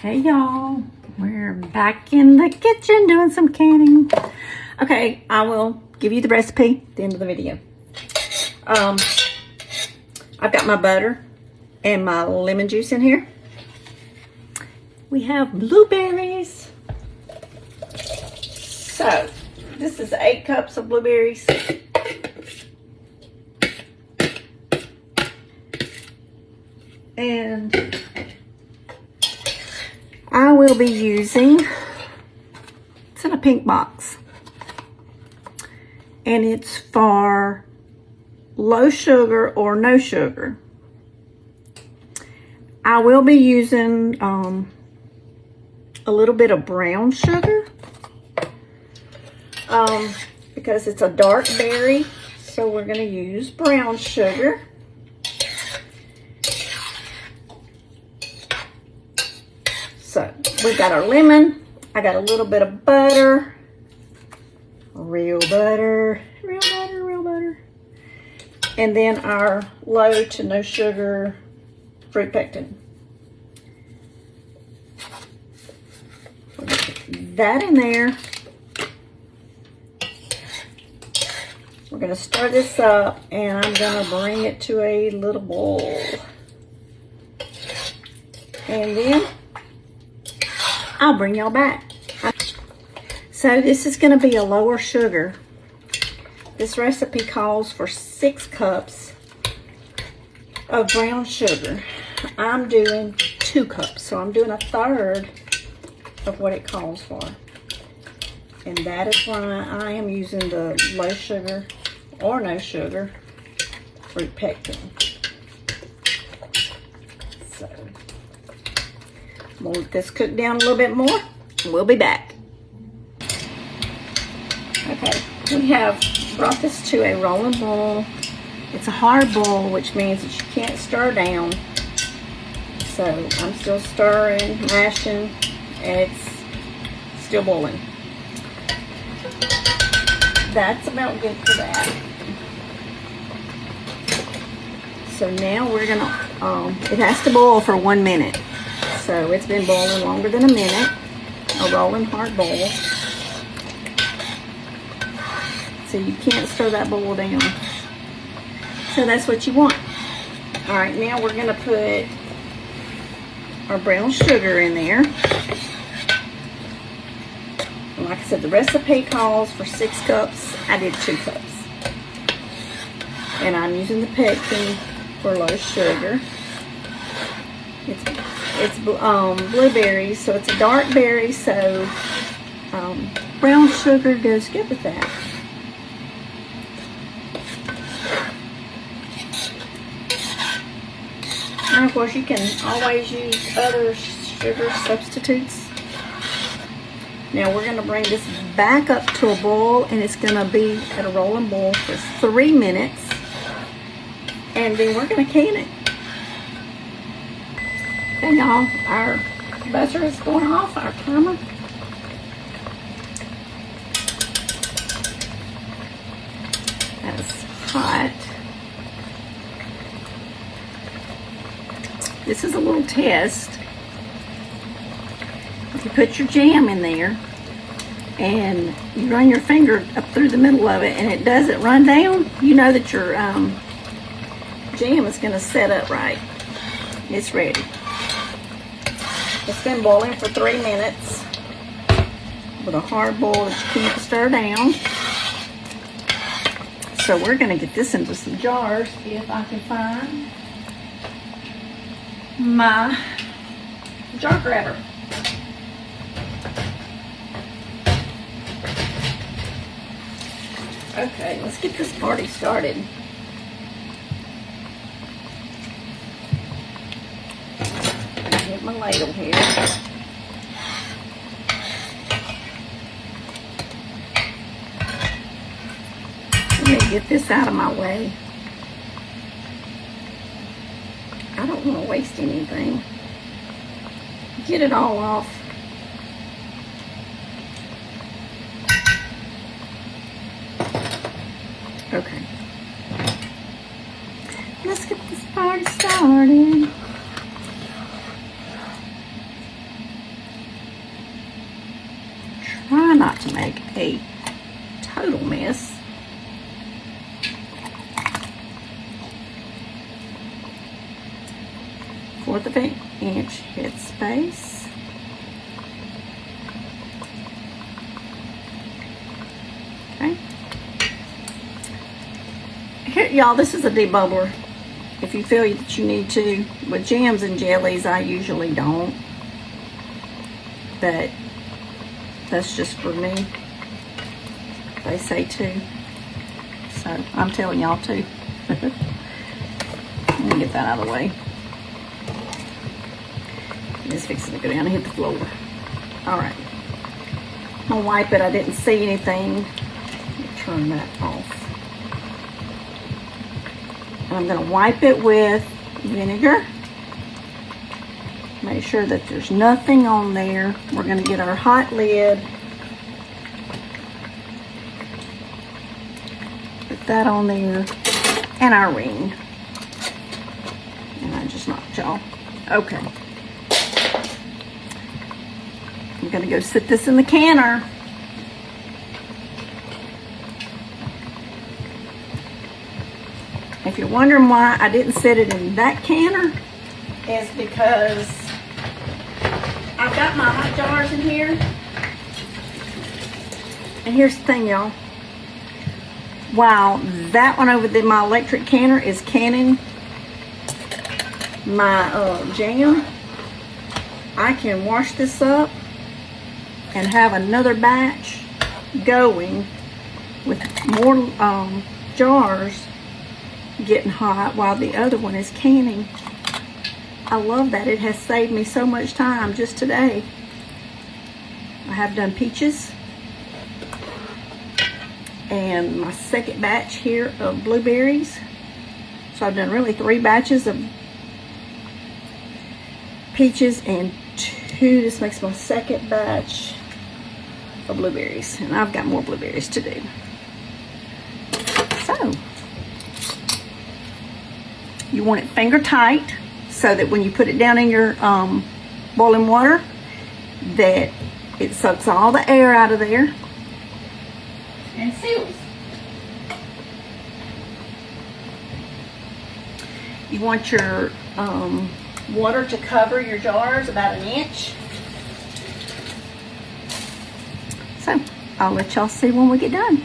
Hey y'all, we're back in the kitchen doing some canning. Okay, I will give you the recipe at the end of the video. I've got my butter and my lemon juice in here. We have blueberries. So, this is 8 cups of blueberries. And I will be using, it's in a pink box, and it's for low sugar or no sugar. I will be using a little bit of brown sugar because it's a dark berry, so we're going to use brown sugar. So we've got our lemon. I got a little bit of butter, real butter, real butter, real butter. And then our low to no sugar fruit pectin. Put that in there. We're going to stir this up and I'm going to bring it to a little boil. And then I'll bring y'all back. So this is going to be a lower sugar. This recipe calls for 6 cups of brown sugar. I'm doing 2 cups, so I'm doing 1/3 of what it calls for. And that is why I am using the low sugar or no sugar fruit pectin. So we'll let this cook down a little bit more. We'll be back. Okay, we have brought this to a rolling boil. It's a hard boil, which means that you can't stir down. So I'm still stirring, mashing, and it's still boiling. That's about good for that. So now we're gonna, it has to boil for 1 minute. So it's been boiling longer than a minute, a rolling hard boil. So you can't stir that boil down. So that's what you want. All right, now we're gonna put our brown sugar in there. And like I said, the recipe calls for 6 cups. I did 2 cups. And I'm using the pectin for low sugar. It's blueberries, so it's a dark berry, so brown sugar goes good with that. And of course you can always use other sugar substitutes. Now we're going to bring this back up to a boil, and it's going to be at a rolling boil for 3 minutes, and then we're going to can it. Okay, y'all, our butter is going off, our timer. That's hot. This is a little test. If you put your jam in there and you run your finger up through the middle of it and it doesn't run down, you know that your jam is going to set up right. It's ready. It's been boiling for 3 minutes with a hard boil that you can't stir down. So we're going to get this into some jars if I can find my jar grabber. Okay, let's get this party started. Get my ladle here. Let me get this out of my way. I don't want to waste anything. Get it all off. Okay. Let's get this party started. not to make a total mess. Fourth of an inch headspace. Okay. Here, y'all, this is a debubbler. If you feel that you need to. With jams and jellies, I usually don't. But that's just for me. They say to. So I'm telling y'all to. Let me get that out of the way. It's fixing to go down and hit the floor. Alright. I'm going to wipe it. I didn't see anything. Turn that off. And I'm going to wipe it with vinegar. Make sure that there's nothing on there. We're going to get our hot lid. Put that on there. And our ring. And I just knocked y'all. Okay. I'm going to go sit this in the canner. If you're wondering why I didn't set it in that canner, is because I've got my hot jars in here. And here's the thing, y'all. While that one over there, my electric canner, is canning my jam, I can wash this up and have another batch going with more jars getting hot while the other one is canning. I love that. It has saved me so much time just today. I have done peaches and my second batch here of blueberries. So I've done really 3 batches of peaches and 2. This makes my second batch of blueberries, and I've got more blueberries to do. So you want it finger tight so that when you put it down in your boiling water, that it sucks all the air out of there and seals. You want your water to cover your jars about 1 inch. So I'll let y'all see when we get done.